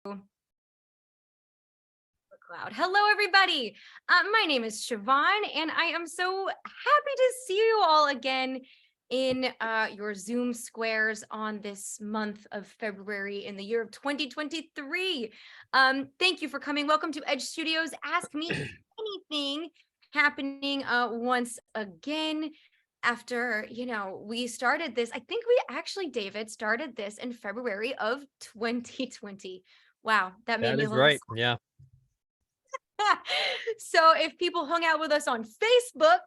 Cloud. Hello, everybody. My name is Siobhan, and I am so happy to see you all again in your Zoom squares on this month of February in the year of 2023. Thank you for coming. Welcome to Edge Studios. Ask Me Anything, happening once again after, we started this. I think we actually, David, started this in February of 2020. Wow, that made That me a is little right. Yeah. So if people hung out with us on Facebook,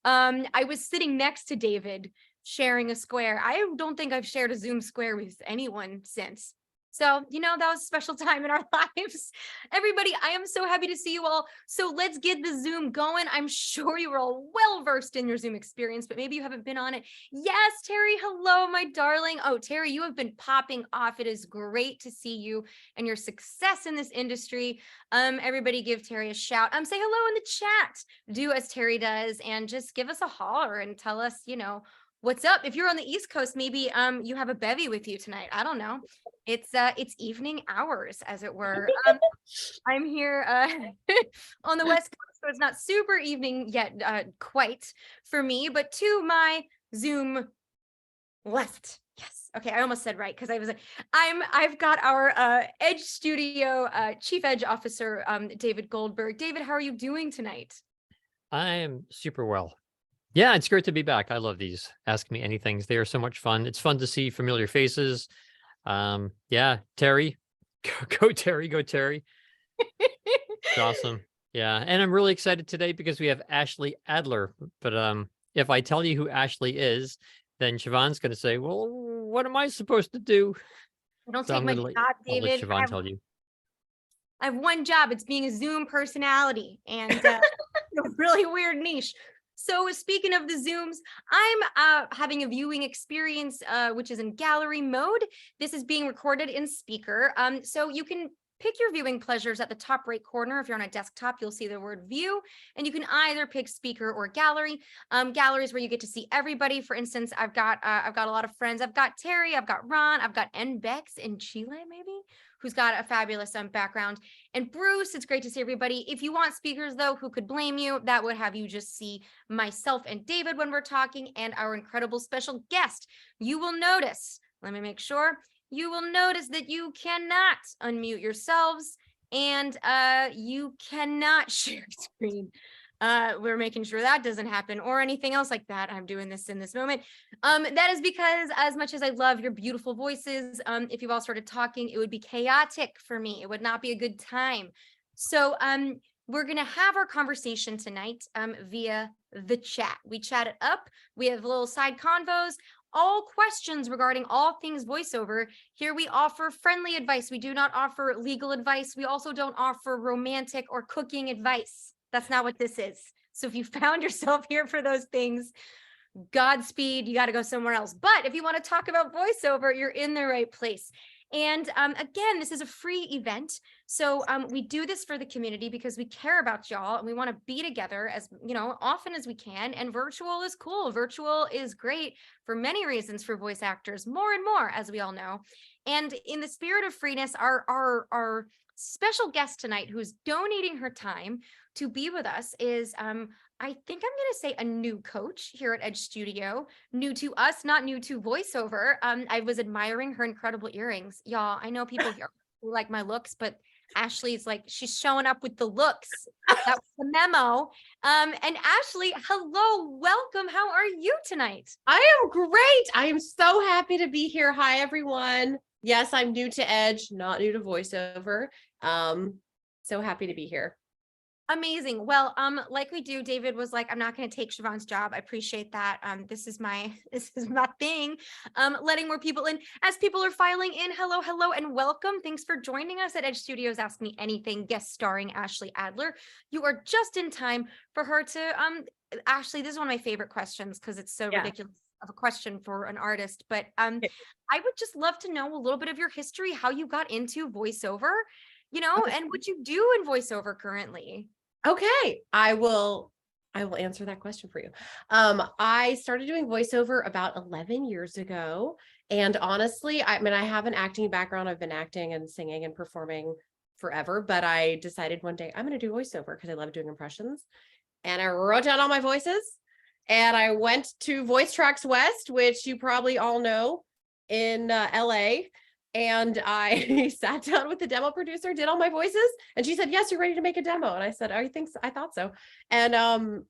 I was sitting next to David sharing a square. I don't think I've shared a Zoom square with anyone since. So, that was a special time in our lives. Everybody, I am so happy to see you all. So let's get the Zoom going. I'm sure you are all well versed in your Zoom experience, but maybe you haven't been on it. Yes, Terry, hello, my darling. Oh, Terry, you have been popping off. It is great to see you and your success in this industry. Everybody give Terry a shout. Say hello in the chat. Do as Terry does and just give us a holler and tell us, what's up. If you're on the East Coast, maybe you have a bevy with you tonight. I don't know. It's evening hours, as it were. I'm here on the West Coast, so it's not super evening yet, quite for me, but to my Zoom left. Yes. Okay. I almost said right because I was like, I've got our Edge Studio Chief Edge Officer, David Goldberg. David, how are you doing tonight? I am super well. Yeah, it's great to be back. I love these Ask Me Anythings. They are so much fun. It's fun to see familiar faces. Yeah, Terry. Go Terry, go Terry. It's awesome. Yeah. And I'm really excited today because we have Ashley Adler. But if I tell you who Ashley is, then Siobhan's gonna say, well, what am I supposed to do? Don't So take I'm my gonna let job, I'll let David. Siobhan tell you. I have one job. It's being a Zoom personality and a really weird niche. So speaking of the Zooms, I'm having a viewing experience, which is in gallery mode. This is being recorded in speaker. So you can pick your viewing pleasures at the top right corner. If you're on a desktop, you'll see the word view, and you can either pick speaker or gallery. Gallery is where you get to see everybody. For instance, I've got a lot of friends. I've got Terry, I've got Ron, I've got Bex in Chile, maybe, who's got a fabulous background. And Bruce, it's great to see everybody. If you want speakers, though, who could blame you? That would have you just see myself and David when we're talking and our incredible special guest. You will notice, let me make sure, you will notice that you cannot unmute yourselves and you cannot share screen. We're making sure that doesn't happen or anything else like that. I'm doing this in this moment. That is because as much as I love your beautiful voices, if you all started talking, it would be chaotic for me. It would not be a good time. So we're going to have our conversation tonight via the chat. We chat it up. We have little side convos, all questions regarding all things voiceover. Here we offer friendly advice. We do not offer legal advice. We also don't offer romantic or cooking advice. That's not what this is. So if you found yourself here for those things, Godspeed, you got to go somewhere else. But if you want to talk about voiceover, you're in the right place. And again, this is a free event. So we do this for the community because we care about y'all and we want to be together as, often as we can. And virtual is cool. Virtual is great for many reasons for voice actors, more and more, as we all know. And in the spirit of freeness, our special guest tonight, who's donating her time to be with us, is I think I'm going to say a new coach here at Edge Studio, new to us, not new to voiceover. I was admiring her incredible earrings. Y'all, I know people here who like my looks, but Ashley's like, she's showing up with the looks. That was the memo. And Ashley, hello, welcome. How are you tonight? I am great. I am so happy to be here. Hi, everyone. Yes, I'm new to Edge, not new to voiceover. So happy to be here. Amazing. Well, like we do, David was like, I'm not going to take Siobhan's job. I appreciate that. This is my thing. Letting more people in as people are filing in. Hello, and welcome. Thanks for joining us at Edge Studios Ask Me Anything, guest starring Ashley Adler. You are just in time for her to Ashley, this is one of my favorite questions because it's so ridiculous of a question for an artist, but I would just love to know a little bit of your history, how you got into voiceover, and what you do in voiceover currently. Okay, I will answer that question for you. I started doing voiceover about 11 years ago, And honestly, I mean, I have an acting background. I've been acting and singing and performing forever, but I decided one day I'm going to do voiceover because I love doing impressions. And I wrote down all my voices and I went to Voice Tracks West, which you probably all know in LA. And I sat down with the demo producer, did all my voices, and she said, "Yes, you're ready to make a demo." And I said, "I think so. I thought so." And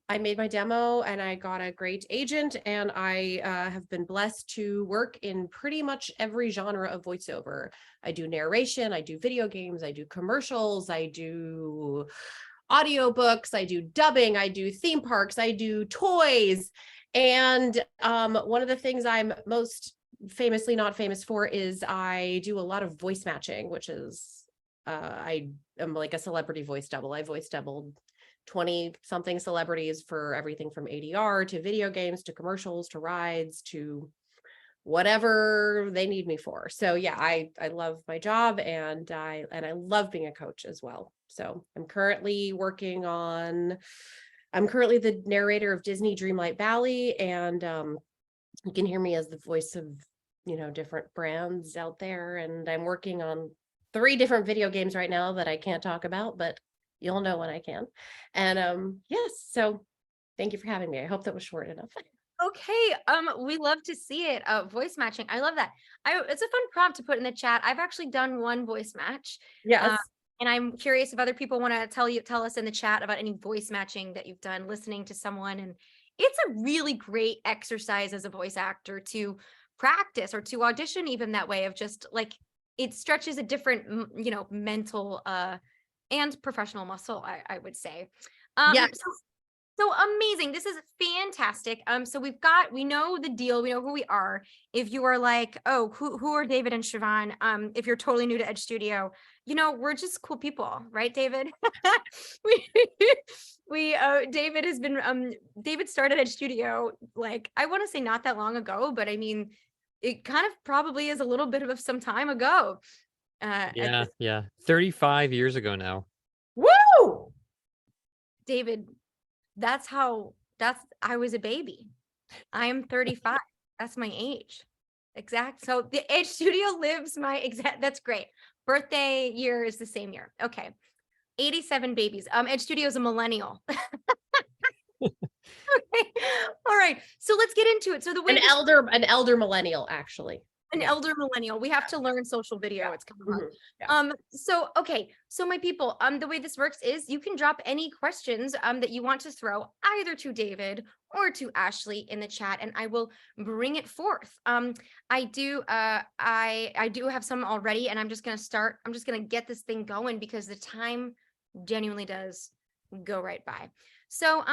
I made my demo and I got a great agent, and I have been blessed to work in pretty much every genre of voiceover. I do narration, I do video games, I do commercials, I do audiobooks, I do dubbing, I do theme parks, I do toys. And one of the things I'm most famously not famous for is I do a lot of voice matching, which is I am like a celebrity voice double. I voice doubled 20 something celebrities for everything from ADR to video games to commercials to rides to whatever they need me for. So yeah, I love my job, and I love being a coach as well. So I'm currently the narrator of Disney Dreamlight Valley, and you can hear me as the voice of, different brands out there. And I'm working on 3 different video games right now that I can't talk about, but you'll know when I can. And yes, so thank you for having me. I hope that was short enough. Okay. We love to see it. Voice matching. I love that. It's a fun prompt to put in the chat. I've actually done one voice match. Yes. And I'm curious if other people want to tell us in the chat about any voice matching that you've done listening to someone. And it's a really great exercise as a voice actor to practice or to audition, even that way, of just like, it stretches a different, mental and professional muscle, I would say. Yes. So amazing. This is fantastic. So we know the deal. We know who we are. If you are like, oh, who are David and Siobhan? If you're totally new to Edge Studio, we're just cool people, right, David? David has been, David started Edge Studio, like, I want to say not that long ago, but I mean, it kind of probably is a little bit of some time ago. Yeah. 35 years ago now. Woo! David, I was a baby. I am 35. That's my age. Exact. So the Edge Studio lives my exact, that's great. Birthday year is the same year. Okay. 87 babies. Edge Studio is a millennial. Okay. All right. So let's get into it. So the way an elder millennial, actually. An elder millennial. We have to learn social video. It's coming up. Yeah. So okay. So my people, the way this works is you can drop any questions that you want to throw either to David or to Ashley in the chat, and I will bring it forth. I do have some already, and I'm just gonna get this thing going because the time genuinely does go right by. So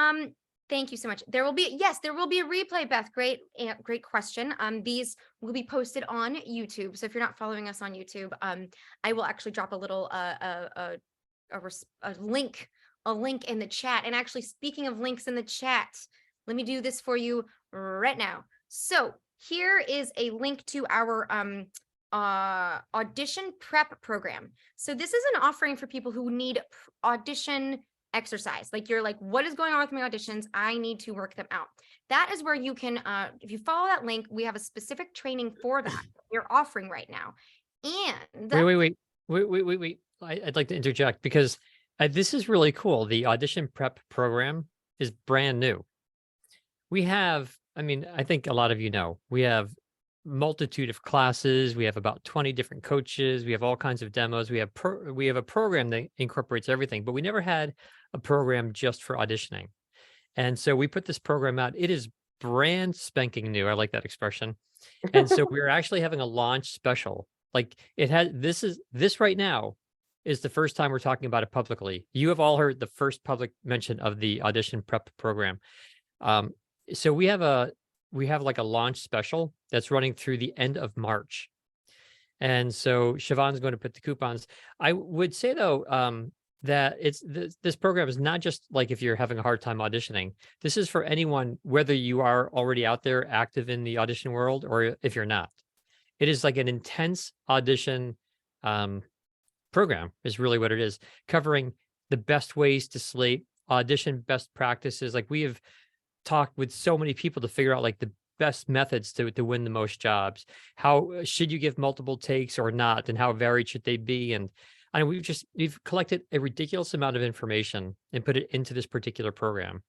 thank you so much. There will be a replay, Beth. Great question. These will be posted on YouTube. So if you're not following us on YouTube, I will actually drop a little a link in the chat. And actually, speaking of links in the chat, let me do this for you right now. So here is a link to our audition prep program. So this is an offering for people who need audition exercise. Like, you're like, what is going on with my auditions? I need to work them out. That is where you can, if you follow that link, we have a specific training for that we're offering right now. And wait. I'd like to interject because this is really cool. The audition prep program is brand new. We have, I think a lot of we have multitude of classes. We have about 20 different coaches. We have all kinds of demos. We have a program that incorporates everything, but we never had a program just for auditioning. And so we put this program out. It is brand spanking new. I like that expression. And so we're actually having a launch special. Like, this right now is the first time we're talking about it publicly. You have all heard the first public mention of the audition prep program. So we have like a launch special that's running through the end of March. And so Siobhan's going to put the coupons. I would say though, that this program is not just like if you're having a hard time auditioning. This is for anyone, whether you are already out there active in the audition world or if you're not. It is like an intense audition program is really what it is, covering the best ways to slate, audition best practices. Like, we have talked with so many people to figure out like the best methods to win the most jobs. How should you give multiple takes or not, and how varied should they be? And I know we've collected a ridiculous amount of information and put it into this particular program.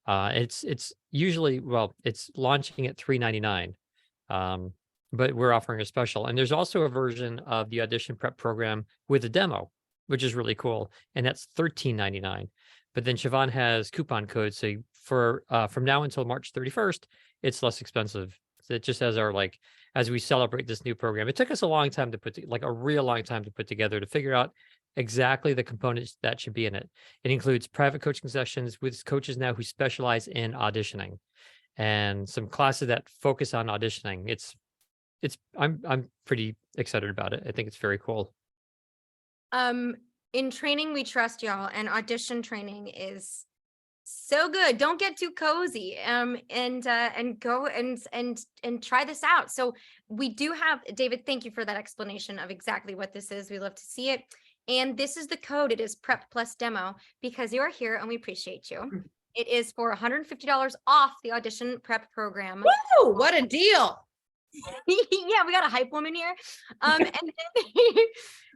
It's usually, well, it's launching at $3.99, but we're offering a special. And there's also a version of the audition prep program with a demo, which is really cool, and that's $13.99. But then Siobhan has coupon codes, so for from now until March 31st, it's less expensive. So it just as our like as we celebrate this new program. It took us a long time to like a real long time to put together to figure out exactly the components that should be in it. It includes private coaching sessions with coaches now who specialize in auditioning, and some classes that focus on auditioning. I'm pretty excited about it. I think it's very cool. In training, we trust y'all, and audition training is so good. Don't get too cozy. And go and try this out. So we do have, David, thank you for that explanation of exactly what this is. We love to see it. And this is the code. It is Prep Plus Demo, because you are here and we appreciate you. It is for $150 off the audition prep program. Woo, what a deal. Yeah, we got a hype woman here.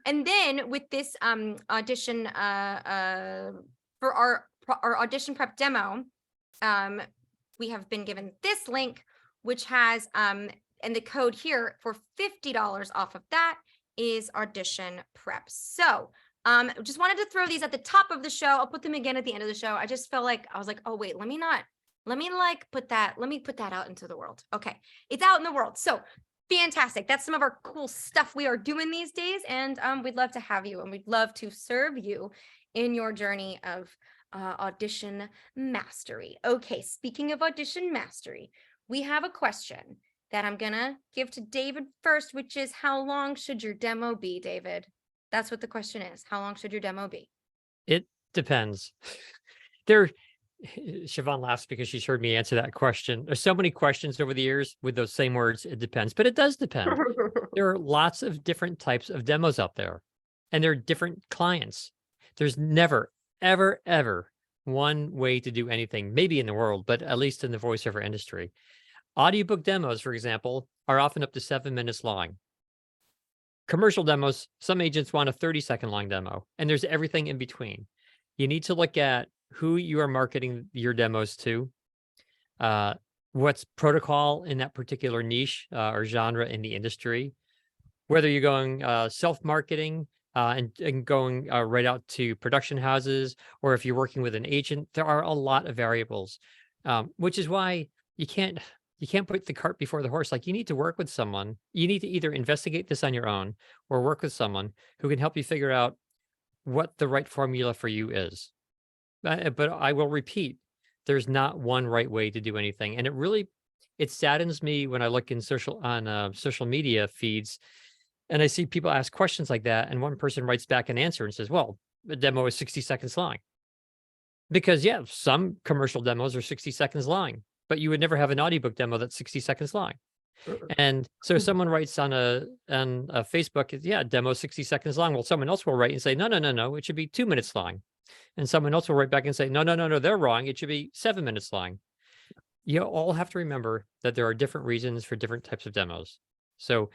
And then with this audition for our audition prep demo, we have been given this link, which has and the code here for $50 off of that is audition prep. So just wanted to throw these at the top of the show. I'll put them again at the end of the show. I just felt like I was like, oh wait, let me put that out into the world. Okay, it's out in the world. So fantastic. That's some of our cool stuff we are doing these days. And we'd love to have you, and we'd love to serve you in your journey of audition mastery. Okay, speaking of audition mastery, we have a question that I'm gonna give to David first, which is, how long should your demo be, David? That's what the question is. How long should your demo be? It depends. Siobhan laughs because she's heard me answer that question. There's so many questions over the years with those same words. It depends, but it does depend. There are lots of different types of demos out there, and there are different clients. There's never, ever, ever one way to do anything, maybe in the world, but at least in the voiceover industry. Audiobook demos, for example, are often up to 7 minutes long. Commercial demos, some agents want a 30-second long demo, and there's everything in between. You need to look at who you are marketing your demos to, what's protocol in that particular niche or genre in the industry, whether you're going self-marketing and going right out to production houses, or if you're working with an agent. There are a lot of variables, which is why you can't put the cart before the horse. Like, you need to work with someone. You need to either investigate this on your own or work with someone who can help you figure out what the right formula for you is. But I will repeat, there's not one right way to do anything. And it saddens me when I look in social media feeds and I see people ask questions like that. And one person writes back an answer and says, well, the demo is 60 seconds long. Because yeah, some commercial demos are 60 seconds long, but you would never have an audiobook demo that's 60 seconds long. And so someone writes on a Facebook, yeah, demo 60 seconds long. Well, someone else will write and say, no, it should be 2 minutes long. And someone else will write back and say, no, they're wrong. It should be 7 minutes long. You all have to remember that there are different reasons for different types of demos. So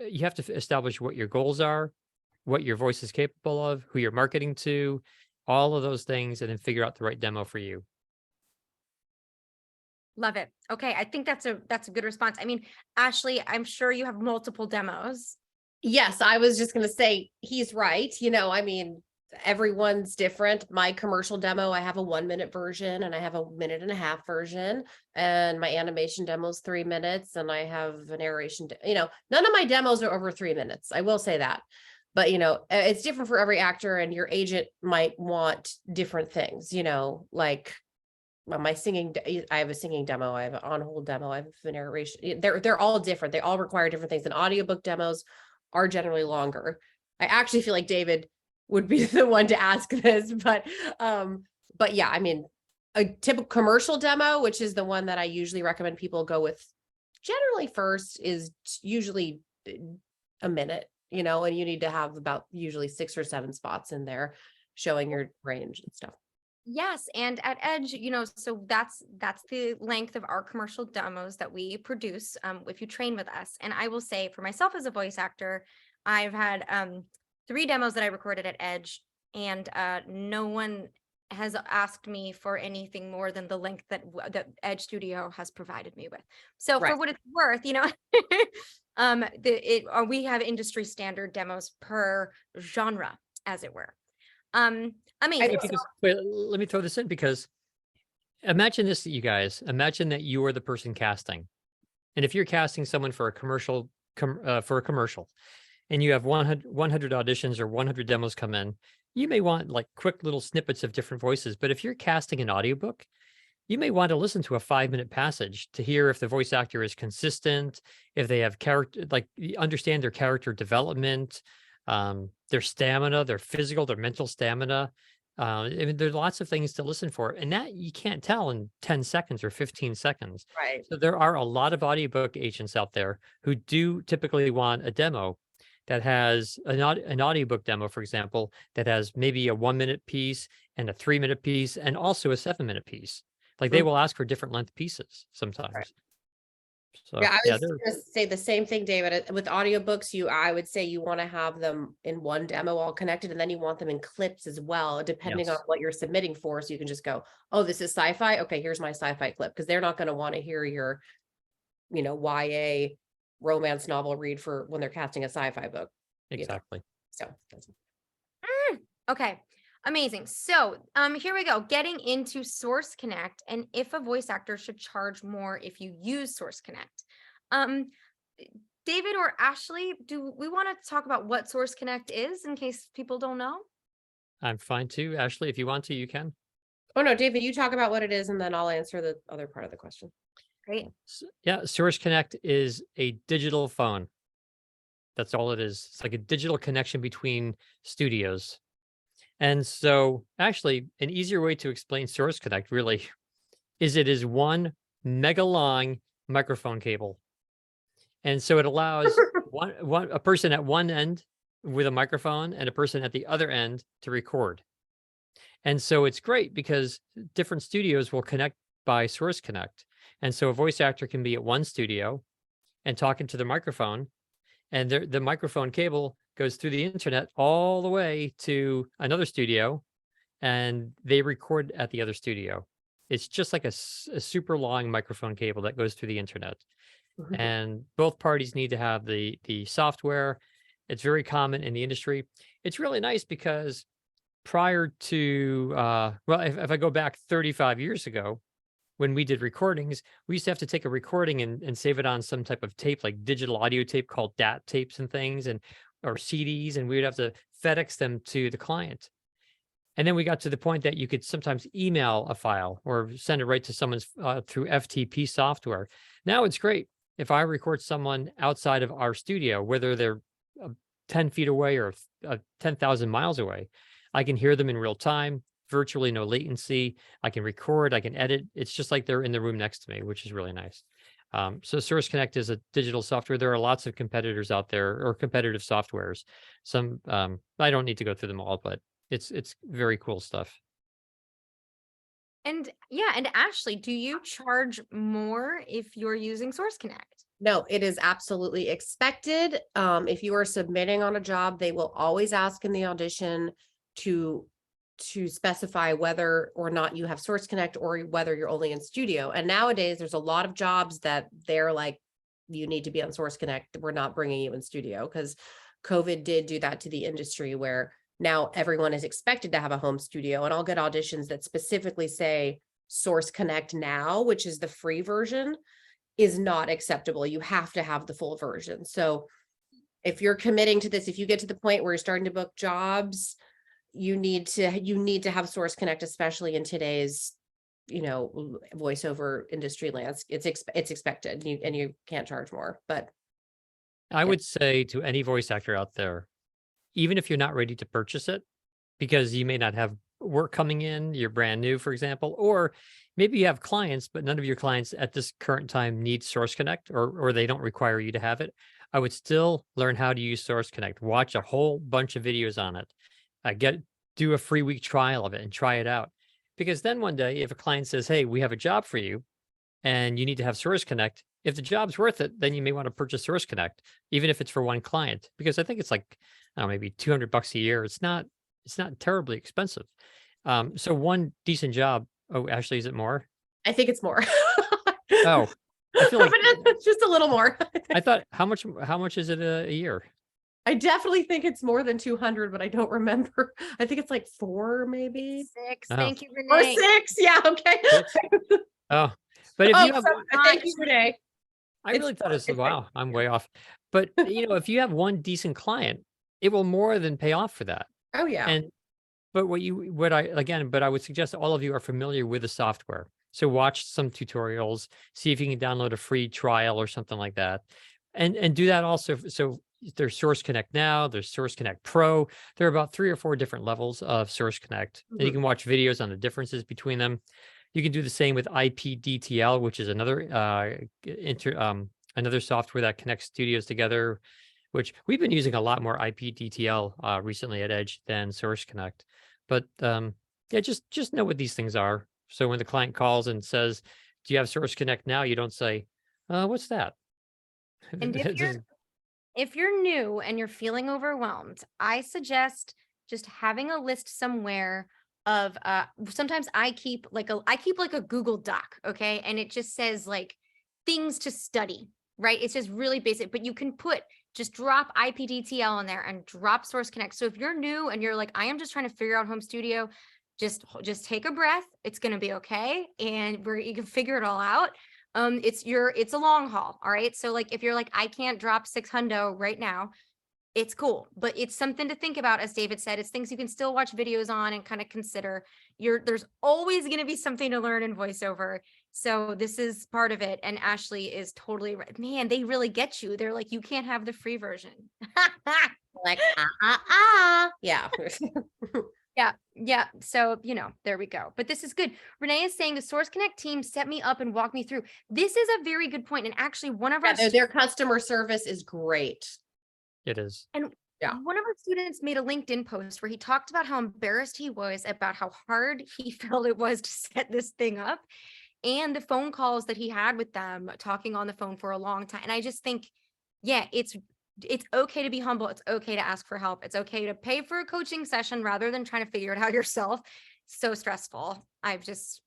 you have to establish what your goals are, what your voice is capable of, who you're marketing to, all of those things, and then figure out the right demo for you. Love it. Okay, I think that's a good response. I mean, Ashley, I'm sure you have multiple demos. Yes, I was just going to say he's right. I mean, everyone's different. My commercial demo, I have a 1-minute version and I have a 1.5-minute version, and my animation demo is 3 minutes, and I have a narration. None of my demos are over 3 minutes. I will say that, but it's different for every actor, and your agent might want different things. Like my singing, I have a singing demo, I have an on-hold demo, I have a narration. They're all different. They all require different things, and audiobook demos are generally longer. I actually feel like David would be the one to ask this, but yeah, I mean, a typical commercial demo, which is the one that I usually recommend people go with generally first, is usually a minute, and you need to have about usually 6 or 7 spots in there showing your range and stuff. Yes, and at Edge, so that's the length of our commercial demos that we produce if you train with us. And I will say for myself as a voice actor, I've had 3 demos that I recorded at Edge, and no one has asked me for anything more than the length that Edge Studio has provided me with. So Right. for what it's worth, we have industry standard demos per genre, as it were. Amazing. Yeah, because wait, let me throw this in because imagine this, you guys. Imagine that you are the person casting, and if you're casting someone for a commercial, and you have 100 auditions or 100 demos come in, you may want like quick little snippets of different voices. But if you're casting an audiobook, you may want to listen to a 5-minute passage to hear if the voice actor is consistent, if they have character, like understand their character development, their stamina, their physical, their mental stamina. I mean, there's lots of things to listen for, and that you can't tell in 10 seconds or 15 seconds. Right. So there are a lot of audiobook agents out there who do typically want a demo that has an audiobook demo, for example, that has maybe a 1-minute piece and a 3-minute piece and also a 7-minute piece. Like they Mhm. will ask for different length pieces Right. sometimes. So Yeah, I yeah, was gonna say the same thing, David. With audiobooks, I would say you want to have them in one demo all connected, and then you want them in clips as well, depending on yes, what you're submitting for. So you can just go, oh, this is sci-fi. Okay, here's my sci-fi clip, because they're not going to want to hear your, YA romance novel read for when they're casting a sci-fi book, exactly. So Okay, amazing. So, here we go. Getting into Source Connect, and if a voice actor should charge more if you use Source Connect. Um, David or Ashley, do we want to talk about what Source Connect is in case people don't know? I'm fine too. Ashley, if you want to, you can. oh no, David, you talk about what it is, and then I'll answer the other part of the question. Great. Yeah, Source Connect is a digital phone. That's all it is. It's like a digital connection between studios. And so, actually, an easier way to explain Source Connect really is it is one mega long microphone cable. And so it allows a person at one end with a microphone and a person at the other end to record. And so it's great because different studios will connect by Source Connect. And so a voice actor can be at one studio and talking to the microphone, and the microphone cable goes through the internet all the way to another studio, and they record at the other studio. It's just like a super long microphone cable that goes through the internet, and both parties need to have the software. It's very common in the industry. It's really nice because prior to well, if I go back 35 years ago when we did recordings, we used to have to take a recording and save it on some type of tape, like digital audio tape called DAT tapes and things, and or CDs, and we would have to FedEx them to the client. And then we got to the point that you could sometimes email a file or send it right to someone's through FTP software. Now it's great. If I record someone outside of our studio, whether they're 10 feet away or 10,000 miles away, I can hear them in real time, virtually no latency. I can record, I can edit. It's just like they're in the room next to me, which is really nice. So Source Connect is a digital software. There are lots of competitors out there or competitive softwares. Some I don't need to go through them all, but it's very cool stuff. And yeah, and Ashley, do you charge more if you're using Source Connect? No, it is absolutely expected. If you are submitting on a job, they will always ask in the audition to specify whether or not you have Source Connect or whether you're only in studio. And nowadays, there's a lot of jobs that they're like, you need to be on Source Connect. We're not bringing you in studio, because COVID did do that to the industry, where now everyone is expected to have a home studio. And I'll get auditions that specifically say Source Connect now, which is the free version, is not acceptable. You have to have the full version. So if you're committing to this, if you get to the point where you're starting to book jobs, you need to have Source Connect, especially in today's, voiceover industry landscape. It's expected, and you can't charge more. But I yeah. would say to any voice actor out there, even if you're not ready to purchase it, because you may not have work coming in, you're brand new, for example, or maybe you have clients, but none of your clients at this current time need Source Connect, or they don't require you to have it. I would still learn how to use Source Connect. Watch a whole bunch of videos on it. Do a free week trial of it and try it out. Because then one day, if a client says, "Hey, we have a job for you and you need to have Source Connect," if the job's worth it, then you may want to purchase Source Connect, even if it's for one client, because I think it's like, I don't know, maybe $200 a year. It's not terribly expensive. So one decent job. Oh, Ashley, is it more? I think it's more. Oh, I feel like It's just a little more. I thought how much is it a year? I definitely think it's more than 200, but I don't remember. I think it's like 4 maybe. 6. Oh. Thank you, Or Renee. 6. Yeah, okay. Six? Oh, but if Oh, you have, so- thank you, Renee. I it's really thought it's it's wow, I'm way off. But if you have one decent client, it will more than pay off for that. Oh yeah. And but but I would suggest all of you are familiar with the software. So watch some tutorials, see if you can download a free trial or something like that. And do that also. So there's Source Connect now, there's Source Connect Pro. There are about 3 or 4 different levels of Source Connect. And you Mhm. can watch videos on the differences between them. You can do the same with IPDTL, which is another software that connects studios together, which we've been using a lot more IPDTL recently at Edge than Source Connect. But yeah, just know what these things are. So when the client calls and says, "Do you have Source Connect now?" You don't say, "What's that?" And if you're new and you're feeling overwhelmed, I suggest just having a list somewhere of sometimes I keep like a Google Doc, okay? And it just says like things to study, right? It's just really basic, but you can just drop IPDTL in there and drop Source Connect. So if you're new and you're like, I am just trying to figure out home studio, just take a breath. It's going to be okay. And you can figure it all out. It's a long haul. All right. So like, if you're like, I can't drop 600 right now, it's cool, but it's something to think about. As David said, it's things you can still watch videos on and kind of consider. There's always going to be something to learn in voiceover. So this is part of it. And Ashley is totally right. Man, they really get you. They're like, you can't have the free version. Like yeah. Yeah. So, there we go. But this is good. Renee is saying the Source Connect team set me up and walked me through. This is a very good point. And actually, one of our Their customer service is great. It is. And Yeah. one of our students made a LinkedIn post where he talked about how embarrassed he was about how hard he felt it was to set this thing up and the phone calls that he had with them talking on the phone for a long time. And I just think, yeah, it's okay to be humble. It's okay to ask for help. It's okay to pay for a coaching session rather than trying to figure it out yourself. So stressful. I've just,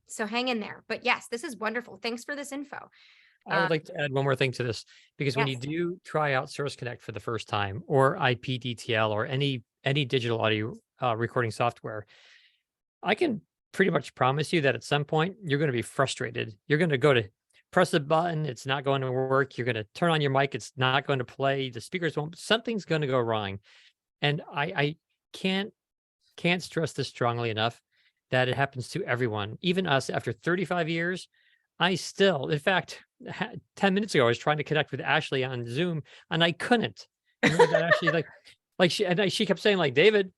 so hang in there. But yes, this is wonderful. Thanks for this info. I would like to add one more thing to this, because when you Yes. do try out Source Connect for the first time, or IPDTL, or any digital audio recording software, I can pretty much promise you that at some point you're going to be frustrated. You're going to go to press a button, it's not going to work. You're going to turn on your mic, it's not going to play. The speakers won't. Something's going to go wrong, and I can't stress this strongly enough that it happens to everyone, even us. After 35 years, I still, in fact, 10 minutes ago, I was trying to connect with Ashley on Zoom and I couldn't. And that Ashley, she kept saying like, David.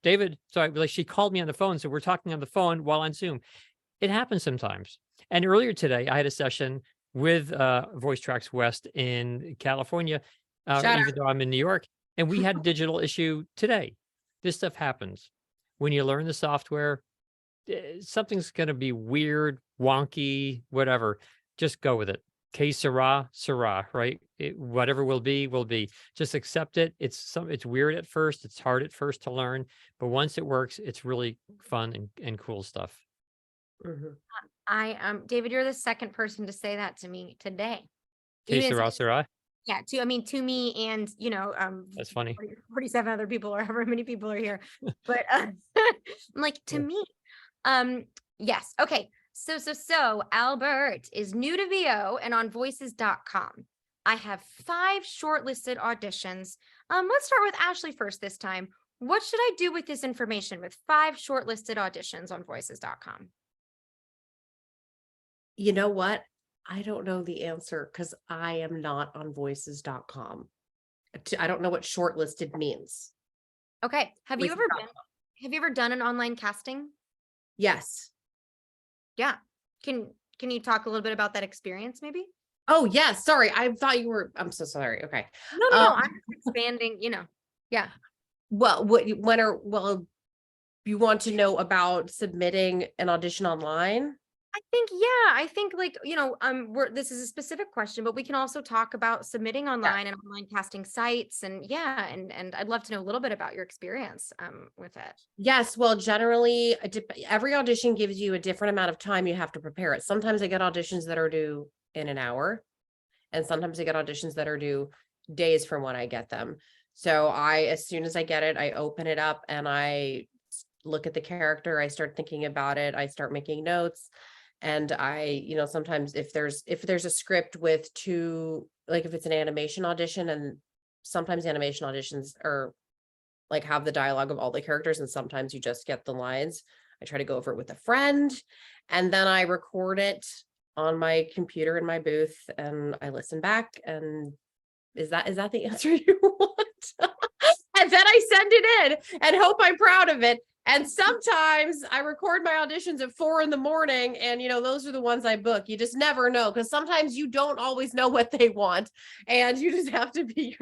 So she called me on the phone. So we're talking on the phone while on Zoom. It happens sometimes. And earlier today, I had a session with Voice Tracks West in California, even though I'm in New York, and we had a digital issue today. This stuff happens. When you learn the software, something's going to be weird, wonky, whatever. Just go with it. Que sera, sera, right? Whatever will be, will be. Just accept it. It's weird at first. It's hard at first to learn, but once it works, it's really fun and cool stuff. Mhm. David, you're the second person to say that to me today. Que sera, sera. Yeah, to me and That's funny. 47 other people or however many people are here. But I'm like, to me, yes. Okay. So Albert is new to VO and on voices.com. I have 5 shortlisted auditions. Let's start with Ashley first this time. What should I do with this information with 5 shortlisted auditions on voices.com? You know what? I don't know the answer because I am not on voices.com. I don't know what shortlisted means. Okay. Have you Voices.com. ever done an online casting? Yes. Yeah. Can you talk a little bit about that experience maybe? Oh, yes. Sorry. I thought you were. I'm so sorry. Okay. No. I'm expanding, Yeah. Well, you want to know about submitting an audition online? I think like, this is a specific question, but we can also talk about submitting online and online casting sites and and I'd love to know a little bit about your experience with it. Yes, well, generally, every audition gives you a different amount of time you have to prepare it. Sometimes I get auditions that are due in an hour, and sometimes I get auditions that are due days from when I get them. So as soon as I get it, I open it up and I look at the character. I start thinking about it. I start making notes. And sometimes if there's a script with two, like if it's an animation audition, and sometimes animation auditions are like have the dialogue of all the characters, and sometimes you just get the lines. I try to go over it with a friend, and then I record it on my computer in my booth, and I listen back. And is that the answer you want? And then I send it in and hope I'm proud of it. And sometimes I record my auditions at 4 a.m. and those are the ones I book. You just never know, because sometimes you don't always know what they want, and you just have to be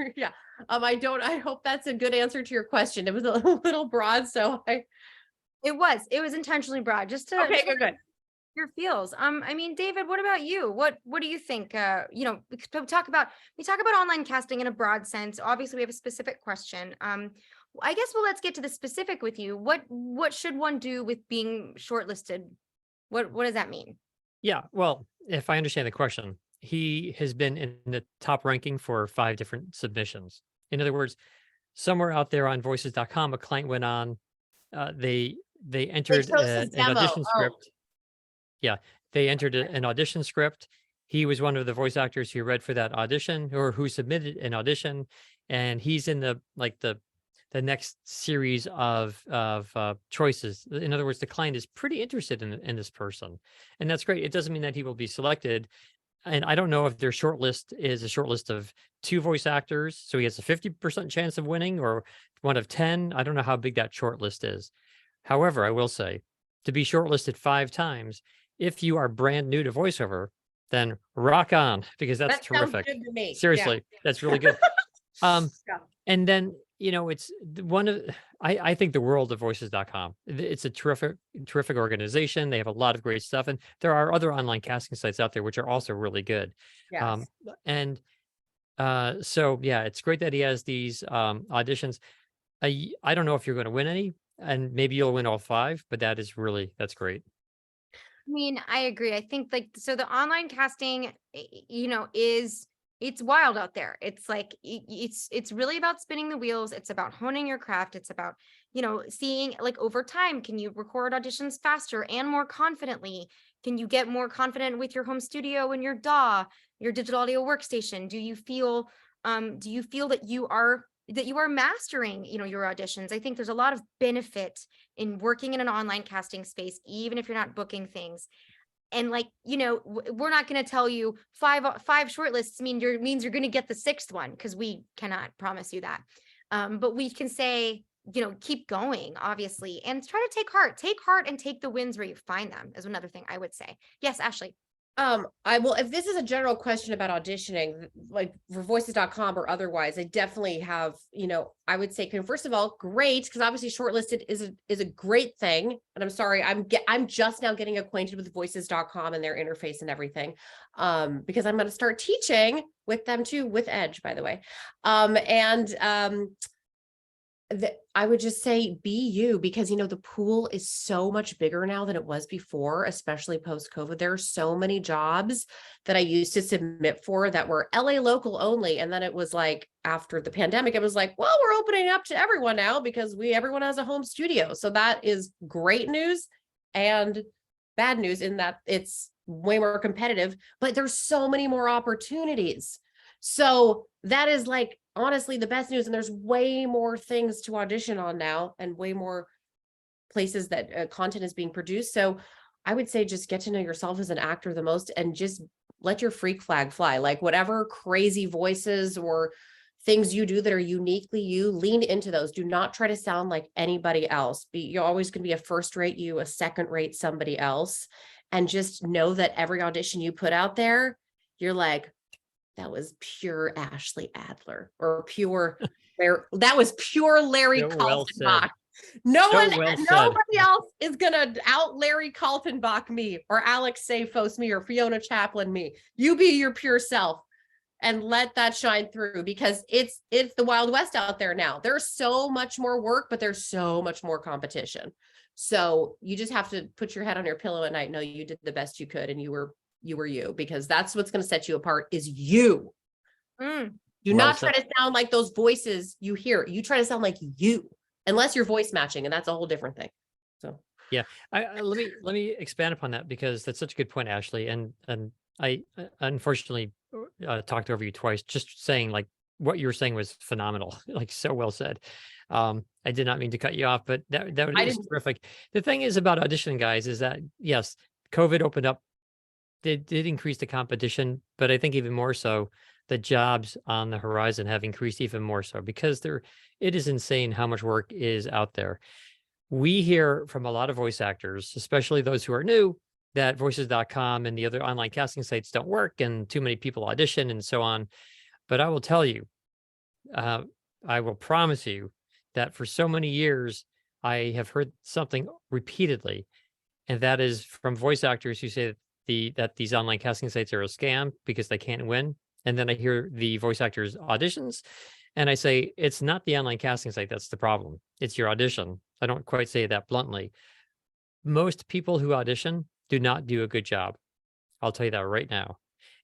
I hope that's a good answer to your question. It was a little broad, so It was intentionally broad, just to okay, good. your feels. I mean, David, what about you? What do you think? We talk about online casting in a broad sense. Obviously, we have a specific question. I guess let's get to the specific with you. What should one do with being shortlisted? What does that mean? Yeah, well, if I understand the question, he has been in the top ranking for 5 different submissions. In other words, somewhere out there on voices.com, a client went on, they entered chose his an demo. audition script. Yeah, they entered an audition script. He was one of the voice actors who read for that audition, or who submitted an audition, and he's in the next series of choices. In other words, the client is pretty interested in this person, and that's great. It doesn't mean that he will be selected. And I don't know if their shortlist is a shortlist of 2 voice actors, so he has a 50% chance of winning, or one of 10. I don't know how big that shortlist is. However, I will say, to be shortlisted 5 times, if you are brand new to voiceover, then rock on, because that's That sounds terrific. good to me. Seriously, that's really good. Yeah. And then, it's one of, I think the world of voices.com. It's a terrific organization. They have a lot of great stuff. And there are other online casting sites out there which are also really good. Yes. And so, yeah, it's great that he has these auditions. I don't know if you're going to win any, and maybe you'll win all 5, but that's great. I mean, I agree. I think so the online casting, it's wild out there. It's like, it's really about spinning the wheels. It's about honing your craft. It's about, seeing like over time, can you record auditions faster and more confidently? Can you get more confident with your home studio and your DAW, your digital audio workstation? Do you feel that you are mastering, your auditions? I think there's a lot of benefit in working in an online casting space, even if you're not booking things. And we're not going to tell you 5 shortlists means you're going to get the 6th one, because we cannot promise you that. But we can say, keep going, obviously, and try to take heart and take the wins where you find them, is another thing I would say. Yes, Ashley. If this is a general question about auditioning, like for voices.com or otherwise, I definitely have, I would say, first of all, great, because obviously shortlisted is a great thing. And I'm sorry, I'm just now getting acquainted with voices.com and their interface and everything. Because I'm going to start teaching with them too, with Edge, by the way. I would just say be you, because the pool is so much bigger now than it was before, especially post-COVID. There are so many jobs that I used to submit for that were LA local only, and then it was like after the pandemic, it was like, well, we're opening up to everyone now because everyone has a home studio. So that is great news and bad news in that it's way more competitive, but there's so many more opportunities. So that is like honestly the best news, and there's way more things to audition on now, and way more places that content is being produced. So I would say just get to know yourself as an actor the most, and just let your freak flag fly. Like whatever crazy voices or things you do that are uniquely you, lean into those. Do not try to sound like anybody else. You're always going to be a first-rate you, a second-rate somebody else, and just know that every audition you put out there, you're like, that was pure Ashley Adler, or that was pure Larry Yeah, well Kaltenbach. No So one, well said. nobody else is gonna out Larry Kaltenbach me or Alex Safos me or Fiona Chaplin me. You be your pure self and let that shine through, because it's the Wild West out there now. There's so much more work, but there's so much more competition. So you just have to put your head on your pillow at night. Know you did the best you could, and you were you, because that's what's going to set you apart is you. Mm. Do Well not try said. to sound like those voices you hear. You try to sound like you, unless you're voice matching, and that's a whole different thing. So Yeah, let me expand upon that because that's such a good point, Ashley. And I unfortunately talked over you twice. Just saying, like what you were saying was phenomenal, like so well said. I did not mean to cut you off, but that I was didn't. terrific. The thing is about auditioning, guys, is that yes, COVID opened up, did increase the competition, but I think even more so, the jobs on the horizon have increased even more so because it is insane how much work is out there. We hear from a lot of voice actors, especially those who are new, that voices.com and the other online casting sites don't work and too many people audition and so on. But I will tell you, uh, I will promise you that for so many years, I have heard something repeatedly, and that is from voice actors who say that that these online casting sites are a scam because they can't win. And then I hear the voice actors auditions, and I say it's not the online casting site that's the problem. It's your audition. I don't quite say that bluntly. Most people who audition do not do a good job. I'll tell you that right now.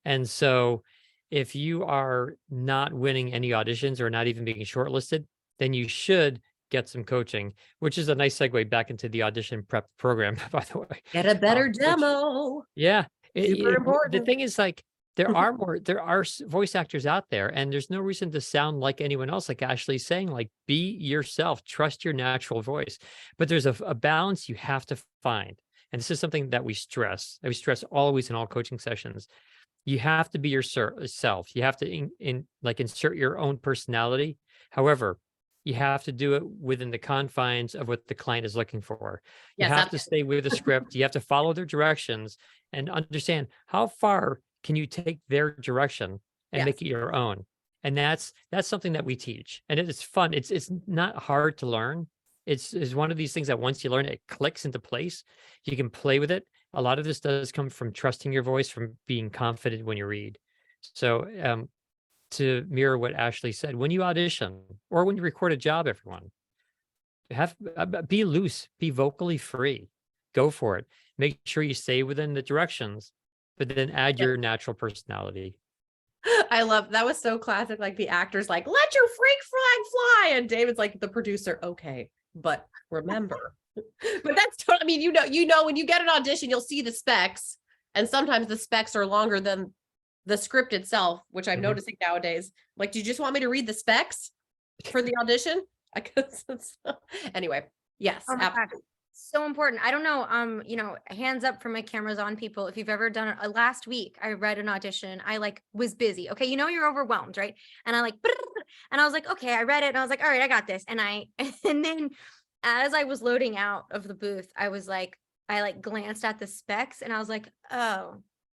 And so if you are not winning any auditions or not even being shortlisted, then you should get some coaching, which is a nice segue back into the audition prep program, by the way. Get a better Which, demo. yeah, Super the important. thing is like there are voice actors out there, and there's no reason to sound like anyone else. Like Ashley's saying, like be yourself, trust your natural voice. But there's a balance you have to find, and this is something that we stress. We stress always in all coaching sessions. You have to be yourself. You have to like insert your own personality. However, you have to do it within the confines of what the client is looking for. You Yes, have to absolutely. stay with the script. You have to follow their directions and understand how far can you take their direction and Yes. make it your own. And that's something that we teach. And it's fun. It's not hard to learn. It's one of these things that once you learn it, it clicks into place. You can play with it. A lot of this does come from trusting your voice, from being confident when you read. So to mirror what Ashley said, when you audition or when you record a job, everyone have be loose, be vocally free, go for it. Make sure you stay within the directions, but then add Yep. your natural personality. I love that was so classic. Like the actors, like, let your freak flag fly. And David's like the producer, okay, but remember. But that's I mean, when you get an audition, you'll see the specs. And sometimes the specs are longer than the script itself, which I'm Mhm. noticing nowadays. Like, do you just want me to read the specs for the audition? I guess anyway, yes, Oh my gosh, absolutely. so important. I don't know, hands up for my cameras on people. If you've ever done it, last week, I read an audition. I like was busy. Okay. You're overwhelmed, right? And I like, and I was like, okay, I read it and I was like, all right, I got this. And and then as I was loading out of the booth, I like glanced at the specs and I was like, oh,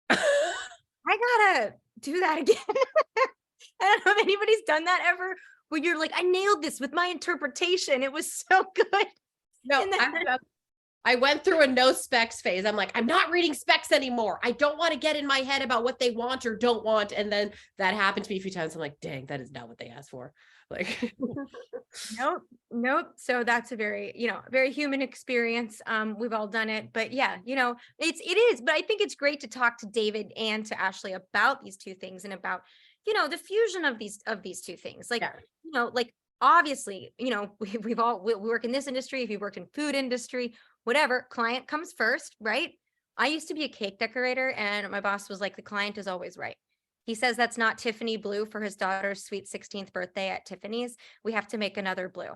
I gotta do that again. I don't know if anybody's done that ever, where you're like, I nailed this with my interpretation. It was so good. No, And then I went through a no specs phase. I'm like, I'm not reading specs anymore. I don't want to get in my head about what they want or don't want. And then that happened to me a few times. I'm like, dang, that is not what they asked for. Like, nope, nope. So that's a very, very human experience. We've all done it, but yeah, it is. But I think it's great to talk to David and to Ashley about these two things and about, the fusion of these two things. Like, yeah. like obviously, we work in this industry. If you worked in food industry, whatever, client comes first, right? I used to be a cake decorator, and my boss was like, the client is always right. He says that's not Tiffany blue for his daughter's sweet 16th birthday at Tiffany's. We have to make another blue.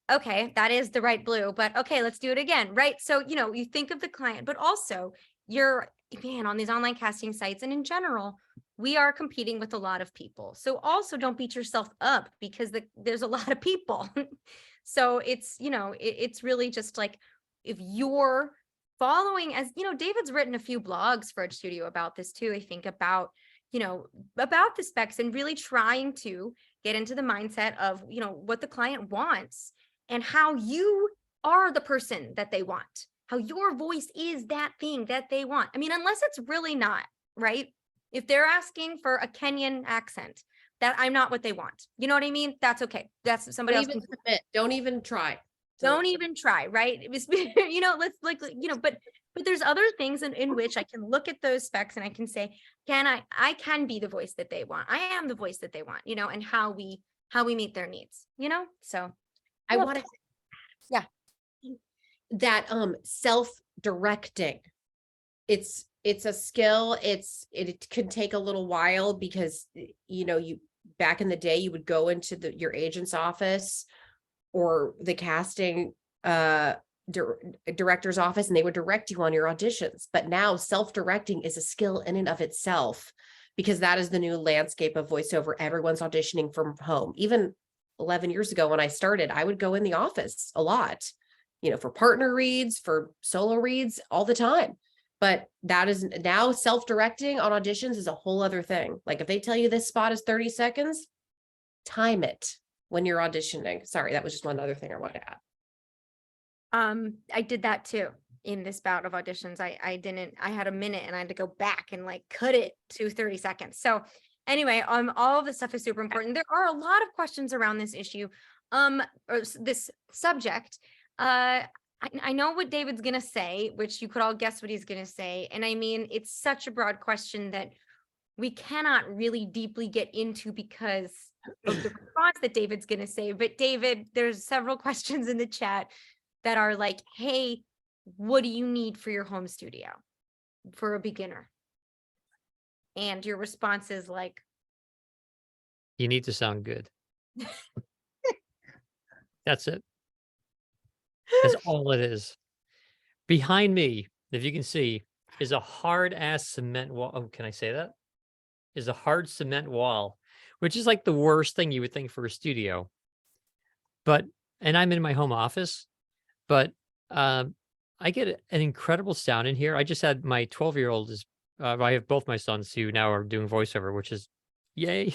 Okay, that is the right blue, but okay, let's do it again, right? So, you think of the client, but also you're, man, on these online casting sites and in general, we are competing with a lot of people. So also don't beat yourself up because there's a lot of people. So it's, it's really just like, if you're following, as David's written a few blogs for Edge Studio about this too, I think about about the specs and really trying to get into the mindset of, what the client wants and how you are the person that they want, how your voice is that thing that they want. I mean, unless it's really not, right? If they're asking for a Kenyan accent, that I'm not what they want. You know what I mean? That's okay. That's somebody Don't else. even submit. Don't even try. Don't even try, right? It was, you know, let's like, you know, but there's other things in which I can look at those specs and I can say, I can be the voice that they want. I am the voice that they want, you know, and how we meet their needs, you know? So I want to, yeah, that self-directing. It's a skill. It can take a little while because, you know, you back in the day you would go into your agent's office or the casting director's office, and they would direct you on your auditions. But now self-directing is a skill in and of itself, because that is the new landscape of voiceover. Everyone's auditioning from home. Even 11 years ago when I started, I would go in the office a lot, you know, for partner reads, for solo reads, all the time. But that is now self-directing on auditions is a whole other thing. Like if they tell you this spot is 30 seconds, time it when you're auditioning. Sorry, that was just one other thing I wanted to add. I did that too in this bout of auditions. I had a minute and I had to go back and like cut it to 30 seconds. So anyway, all of this stuff is super important. There are a lot of questions around this issue, or this subject. I know what David's going to say, which you could all guess what he's going to say. And I mean, it's such a broad question that we cannot really deeply get into because of the response that David's going to say. But David, there's several questions in the chat that are like, hey, what do you need for your home studio for a beginner? And your response is like, You need to sound good. That's it. That's all it is. Behind me, if you can see, is a hard ass cement wall. Oh, can I say that? Is a hard cement wall, which is like the worst thing you would think for a studio. But, and I'm in my home office, but I get an incredible sound in here. I just had my 12-year-old is, I have both my sons who now are doing voiceover, which is yay.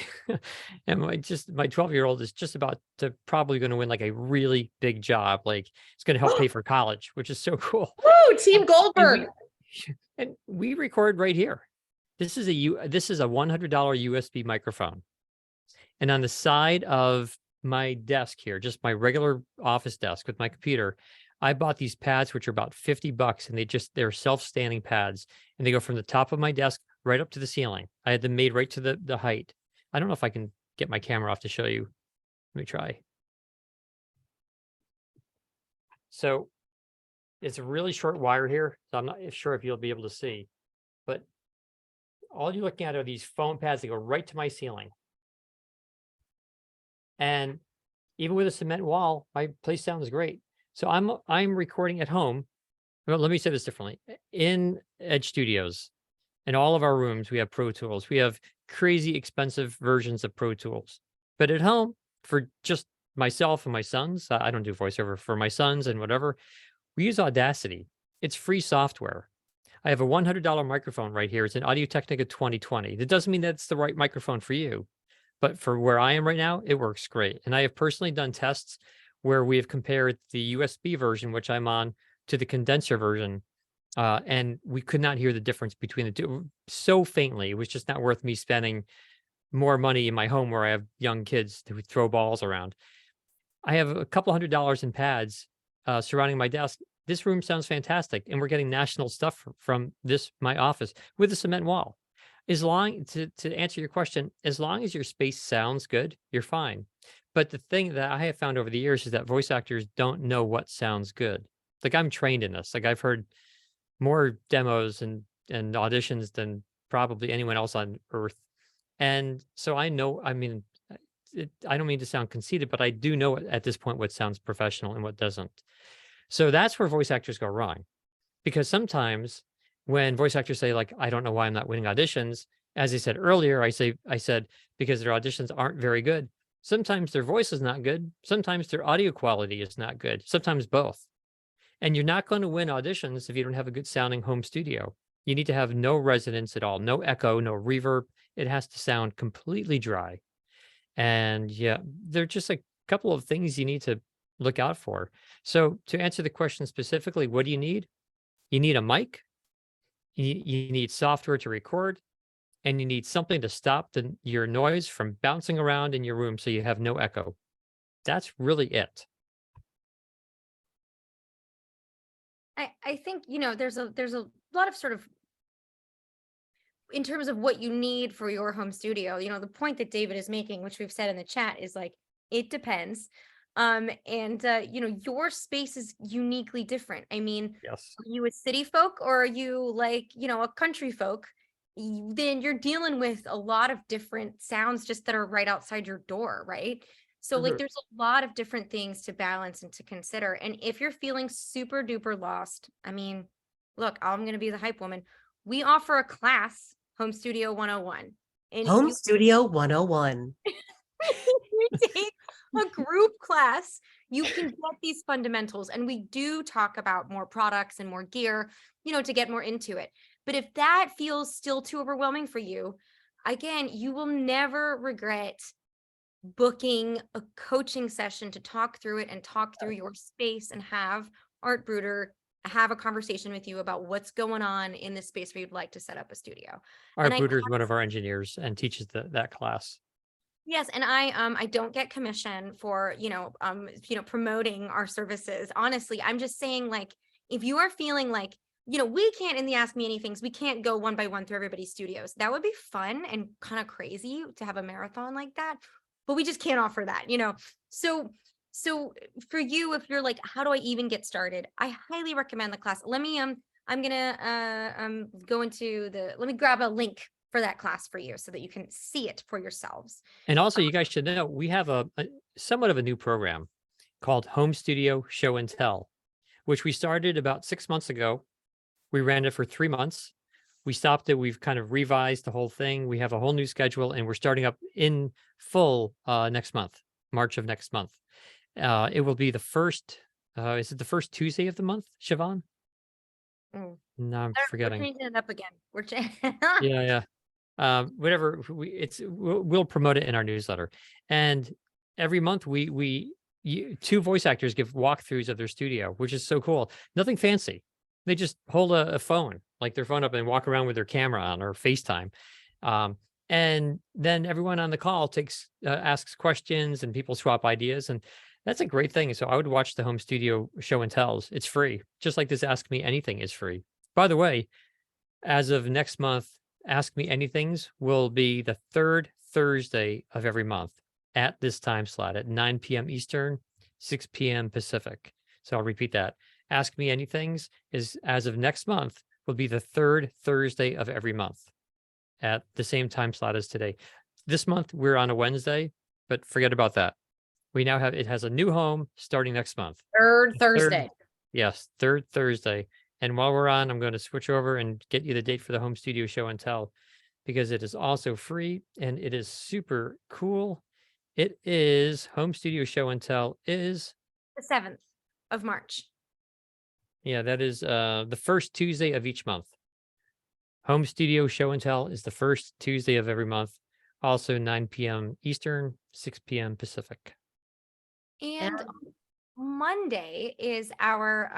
And my 12-year-old is just about to probably going to win like a really big job. Like it's going to help pay for college, which is so cool. Woo, Team And Goldberg. and we record right here. This is a $100 USB microphone. And on the side of my desk here, just my regular office desk with my computer, I bought these pads, which are about $50, and they're self-standing pads, and they go from the top of my desk right up to the ceiling. I had them made right to the height. I don't know if I can get my camera off to show you. Let me try. So it's a really short wire here, so I'm not sure if you'll be able to see, but all you're looking at are these foam pads that go right to my ceiling. And even with a cement wall, my place sounds great. So I'm recording at home. Well, let me say this differently. In Edge Studios, in all of our rooms, we have Pro Tools. We have crazy expensive versions of Pro Tools. But at home, for just myself and my sons, I don't do voiceover, for my sons and whatever, we use Audacity. It's free software. I have a $100 microphone right here. It's an Audio-Technica 2020. That doesn't mean that's the right microphone for you. But for where I am right now, it works great. And I have personally done tests where we have compared the USB version, which I'm on, to the condenser version. And we could not hear the difference between the two so faintly. It was just not worth me spending more money in my home where I have young kids who throw balls around. I have a couple $100 in pads surrounding my desk. This room sounds fantastic. And we're getting national stuff from my office with a cement wall. As long to answer your question, as long as your space sounds good, you're fine. But the thing that I have found over the years is that voice actors don't know what sounds good. Like I'm trained in this. Like I've heard more demos and auditions than probably anyone else on earth. And so I know, I mean, I don't mean to sound conceited, but I do know at this point what sounds professional and what doesn't. So that's where voice actors go wrong. Because sometimes when voice actors say like, I don't know why I'm not winning auditions, as I said earlier, I said, because their auditions aren't very good. Sometimes their voice is not good. Sometimes their audio quality is not good. Sometimes both. And you're not going to win auditions if you don't have a good sounding home studio. You need to have no resonance at all, no echo, no reverb. It has to sound completely dry. And yeah, there are just a couple of things you need to look out for. So to answer the question specifically, what do you need? You need a mic, you need software to record, and you need something to stop your noise from bouncing around in your room so you have no echo. That's really it. I think, there's a lot of sort of, in terms of what you need for your home studio, the point that David is making, which we've said in the chat, is like, it depends. And your space is uniquely different. I mean, Yes. are you a city folk or are you like, a country folk? Then you're dealing with a lot of different sounds just that are right outside your door, right? So like there's a lot of different things to balance and to consider. And if you're feeling super duper lost, I mean, look, I'm going to be the hype woman. We offer a class, Home Studio 101. And Home Studio 101. you take a group class, you can get these fundamentals. And we do talk about more products and more gear, to get more into it. But if that feels still too overwhelming for you, again, you will never regret booking a coaching session to talk through it and talk through your space and have Art Bruder have a conversation with you about what's going on in this space where you'd like to set up a studio. Art Bruder is one of our engineers and teaches that class. Yes, and I don't get commission for promoting our services. Honestly, I'm just saying, like, if you are feeling like, we can't, in the Ask Me Anythings, we can't go one by one through everybody's studios. That would be fun and kind of crazy to have a marathon like that, but we just can't offer that, So for you, if you're like, how do I even get started? I highly recommend the class. Let me I'm gonna go into let me grab a link for that class for you so that you can see it for yourselves. And also, you guys should know we have a somewhat of a new program called Home Studio Show and Tell, which we started about 6 months ago. We ran it for 3 months. We stopped it. We've kind of revised the whole thing. We have a whole new schedule, and we're starting up in full next month, March of next month. It will be the first. Is it the first Tuesday of the month, Siobhan? Mm. No, I'm forgetting. We're changing it up again. We're Yeah. Whatever we'll promote it in our newsletter, and every month two voice actors give walkthroughs of their studio, which is so cool. Nothing fancy. They just hold a phone, like their phone up, and walk around with their camera on or FaceTime. And then everyone on the call asks questions, and people swap ideas, and that's a great thing. So I would watch the Home Studio Show and Tells. It's free, just like this Ask Me Anything is free. By the way, as of next month, Ask Me Anythings will be the third Thursday of every month at this time slot at 9 p.m. Eastern, 6 p.m. Pacific. So I'll repeat that. Ask Me Anythings is, as of next month, will be the third Thursday of every month at the same time slot as today. This month, we're on a Wednesday, but forget about that. We now it has a new home starting next month. Third Thursday. Yes, third Thursday. And while we're on, I'm going to switch over and get you the date for the Home Studio Show and Tell, because it is also free and it is super cool. It is Home Studio Show and Tell is the 7th of March. Yeah, that is the first Tuesday of each month. Home Studio Show and Tell is the first Tuesday of every month. Also 9 p.m. Eastern, 6 p.m. Pacific. And Monday is our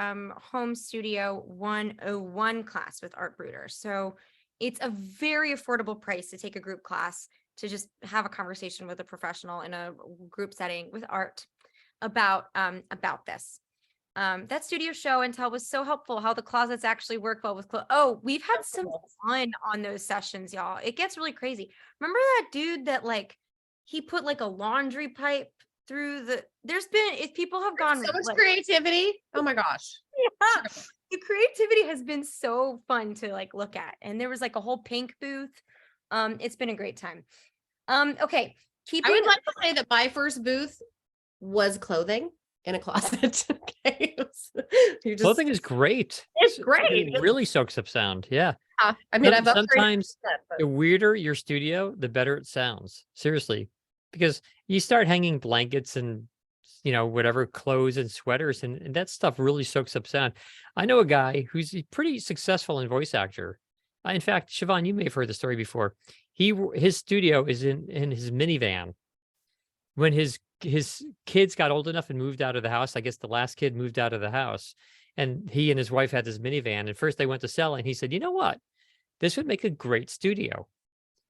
Home Studio 101 class with Art Bruder. So it's a very affordable price to take a group class, to just have a conversation with a professional in a group setting with Art about this. That studio show and tell was so helpful, how the closets actually work well with clothes. Oh, we've had some fun on those sessions, y'all. It gets really crazy. Remember that dude that he put a laundry pipe through if people have gone so much creativity. Oh my gosh. Yeah. The creativity has been so fun to look at. And there was a whole pink booth. It's been a great time. Okay. I would like to say that my first booth was clothing in a closet. Okay. Clothing is great. It's great. It really soaks up sound. Yeah. I mean, sometimes the weirder your studio, the better it sounds. Seriously. Because you start hanging blankets and, whatever clothes and sweaters, and that stuff really soaks up sound. I know a guy who's pretty successful in voice actor. In fact, Siobhan, you may have heard the story before. His studio is in his minivan. When his his kids got old enough and moved out of the house. I guess the last kid moved out of the house, and he and his wife had this minivan. And first they went to sell it, and he said, "You know what? This would make a great studio."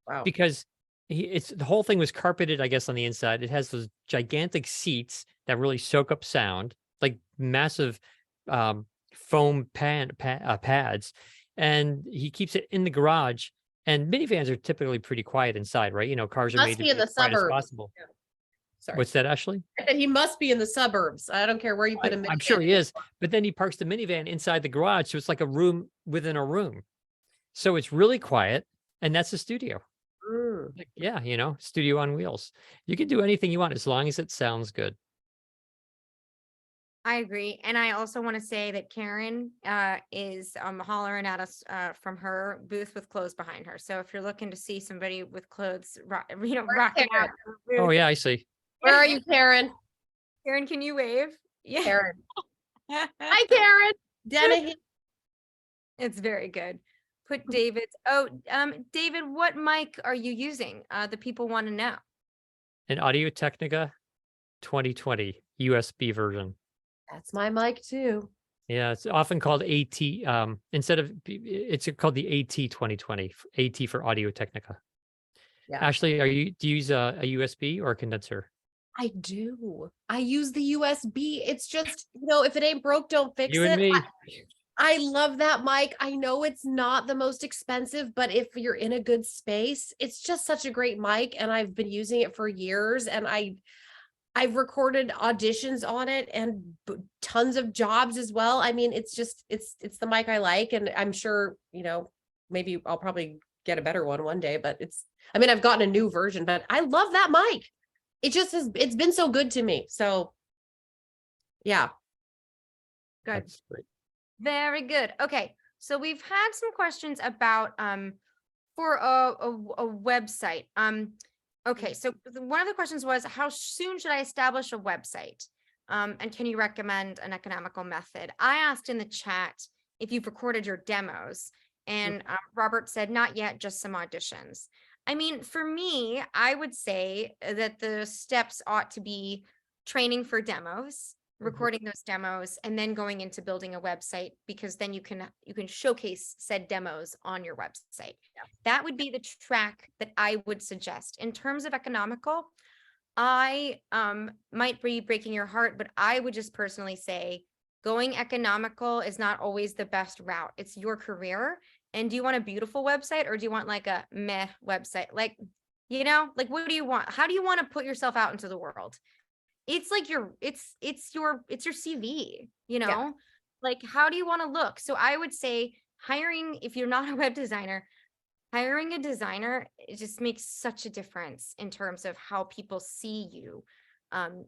Wow. Because it's the whole thing was carpeted, I guess, on the inside. It has those gigantic seats that really soak up sound, like massive foam pads, and he keeps it in the garage. And minivans are typically pretty quiet inside, right? Cars are Must made to be in be the as quiet as suburbs. possible. Yeah. Sorry. What's that, Ashley? I said he must be in the suburbs. I don't care where you put him. I'm sure he is, but then he parks the minivan inside the garage, so it's like a room within a room. So it's really quiet, and that's the studio. Like, yeah, studio on wheels. You can do anything you want as long as it sounds good. I agree. And I also want to say that Karen is hollering at us from her booth with clothes behind her. So if you're looking to see somebody with clothes, rocking out. her Oh, booth- yeah, I see. Where are you, Karen? Karen, can you wave? Yeah. Karen. Hi, Karen. Dennehy. It's very good. Put David's. Oh, David, what mic are you using? The people want to know. An Audio-Technica 2020 USB version. That's my mic too. Yeah, it's often called AT. Instead of it's called the AT 2020. AT for Audio-Technica. Yeah. Ashley, do you use a USB or a condenser? I do. I use the USB. It's just, if it ain't broke, don't fix You it. and me. I love that mic. I know it's not the most expensive, but if you're in a good space, it's just such a great mic. And I've been using it for years, and I've recorded auditions on it and tons of jobs as well. I mean, it's the mic I like, and I'm sure, maybe I'll probably get a better one day, but I've gotten a new version, but I love that mic. It's been so good to me. So yeah. Good. That's great. Very good. Okay. So we've had some questions about for a website. Okay, so one of the questions was, how soon should I establish a website? And can you recommend an economical method? I asked in the chat if you've recorded your demos, and Robert said, not yet, just some auditions. I mean, for me, I would say that the steps ought to be training for demos, recording those demos, and then going into building a website, because then you can showcase said demos on your website. Yeah. That would be the track that I would suggest. In terms of economical, I might be breaking your heart, but I would just personally say going economical is not always the best route. It's your career. And do you want a beautiful website, or do you want like a meh website? Like, what do you want? How do you want to put yourself out into the world? It's like it's your CV, Yeah. like, how do you want to look? So I would say if you're not a web designer, hiring a designer, it just makes such a difference in terms of how people see you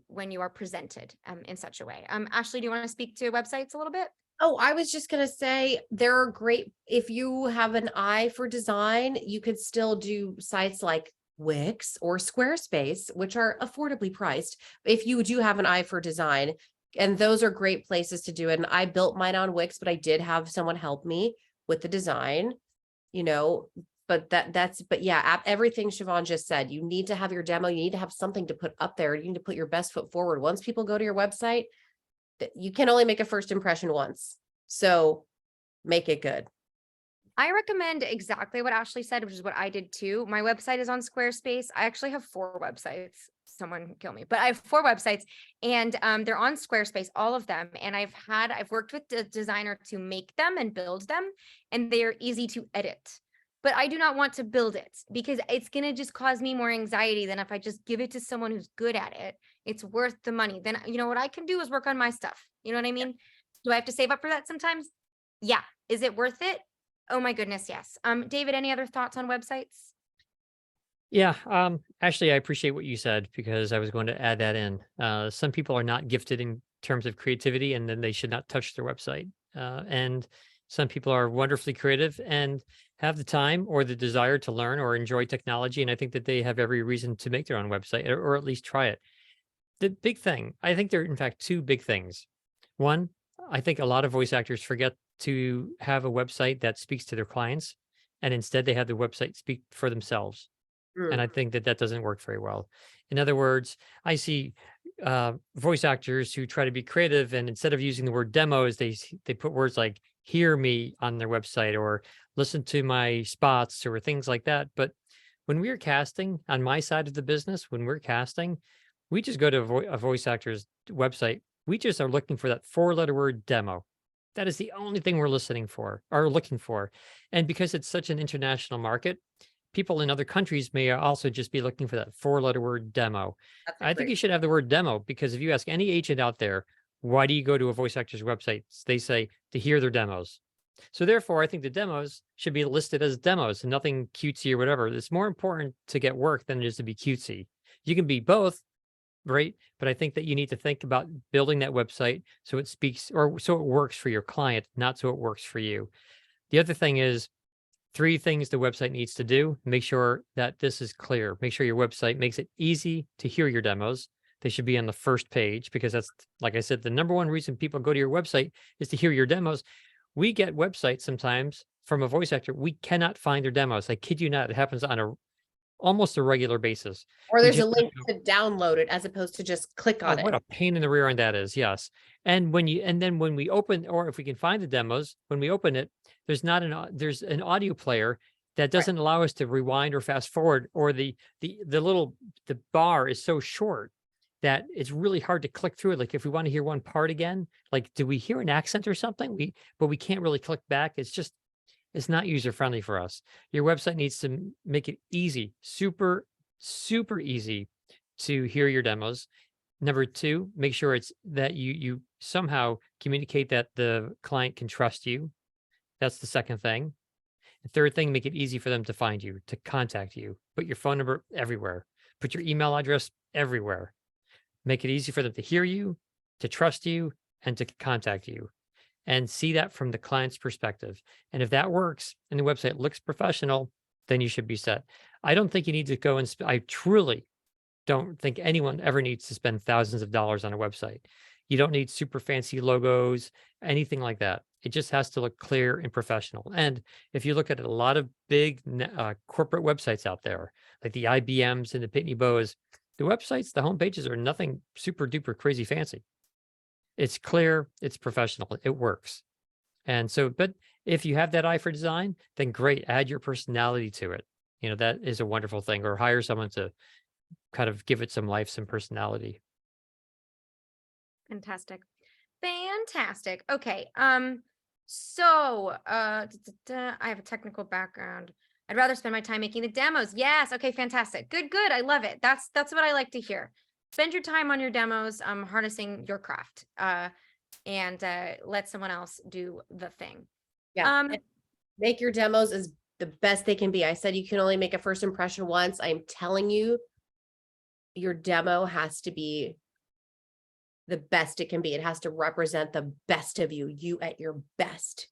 when you are presented in such a way. Ashley, do you want to speak to websites a little bit? Oh, I was just going to say, there are great, if you have an eye for design, you could still do sites like Wix or Squarespace, which are affordably priced, if you do have an eye for design. And those are great places to do it. And I built mine on Wix, but I did have someone help me with the design, but everything Siobhan just said, you need to have your demo, you need to have something to put up there. You need to put your best foot forward. Once people go to your website, you can only make a first impression once. So make it good. I recommend exactly what Ashley said, which is what I did too. My website is on Squarespace. I actually have 4 websites. Someone kill me, but I have 4 websites, and they're on Squarespace, all of them. And I've worked with the designer to make them and build them, and they are easy to edit. But I do not want to build it, because it's going to just cause me more anxiety than if I just give it to someone who's good at it. It's worth the money. Then, what I can do is work on my stuff. You know what I mean? Do I have to save up for that sometimes? Yeah. Is it worth it? Oh my goodness, yes. David, any other thoughts on websites? Yeah, Ashley, I appreciate what you said, because I was going to add that in. Some people are not gifted in terms of creativity, and then they should not touch their website. And some people are wonderfully creative and have the time or the desire to learn or enjoy technology. And I think that they have every reason to make their own website, or at least try it. The big thing, I think there are in fact 2 big things. One, I think a lot of voice actors forget to have a website that speaks to their clients, and instead they have the website speak for themselves. And I think that doesn't work very well. In other words, I see voice actors who try to be creative, and instead of using the word demos, they put words like "hear me" on their website or "listen to my spots" or things like that. But when we're casting on my side of the business, when we're casting, we just go to a voice actor's website. We just are looking for that four-letter word "demo." That is the only thing we're listening for or looking for. And because it's such an international market, people in other countries may also just be looking for that four-letter word "demo." That's a I think great. you should have the word "demo" because if you ask any agent out there, why do you go to a voice actor's website? They say to hear their demos. So therefore, I think the demos should be listed as demos and nothing cutesy or whatever. It's more important to get work than it is to be cutesy. You can be both, right? But I think that you need to think about building that website so it speaks or so it works for your client, not so it works for you. The other thing is three things the website needs to do. Make sure that this is clear. Make sure your website makes it easy to hear your demos. They should be on the first page because that's, like I said, the number one reason people go to your website is to hear your demos. We get websites sometimes from a voice actor. We cannot find their demos. I kid you not. It happens on a almost a regular basis. Or We there's a just have link to to download it as opposed to just click Oh, on what it. a pain in the rear end that is. Yes. And then when we open, or if we can find the demos, when we open it, there's an audio player that Right. doesn't allow us to rewind or fast forward, or the bar is so short that it's really hard to click through it. Like if we want to hear one part again, like do we hear an accent or something? But we can't really click back. It's not user friendly for us. Your website needs to make it easy, super, super easy to hear your demos. Number two, make sure it's that you somehow communicate that the client can trust you. That's the second thing. The third thing, make it easy for them to find you, to contact you. Put your phone number everywhere. Put your email address everywhere. Make it easy for them to hear you, to trust you, and to contact you. And see that from the client's perspective. And if that works and the website looks professional, then you should be set. I don't think you need to go and I truly don't think anyone ever needs to spend thousands of dollars on a website. You don't need super fancy logos, anything like that. It just has to look clear and professional. And if you look at a lot of big corporate websites out there, like the IBMs and the Pitney Bowes, the websites, the homepages are nothing super duper crazy fancy. It's clear, it's professional, it works. And so, but if you have that eye for design, then great, add your personality to it. That is a wonderful thing, or hire someone to kind of give it some life, some personality. Fantastic. Fantastic. Okay. I have a technical background. I'd rather spend my time making the demos. Yes. Okay, fantastic. Good. I love it. That's what I like to hear. Spend your time on your demos, harnessing your craft. And let someone else do the thing. Yeah. Make your demos as the best they can be. I said you can only make a first impression once. I'm telling you, your demo has to be the best it can be. It has to represent the best of you at your best.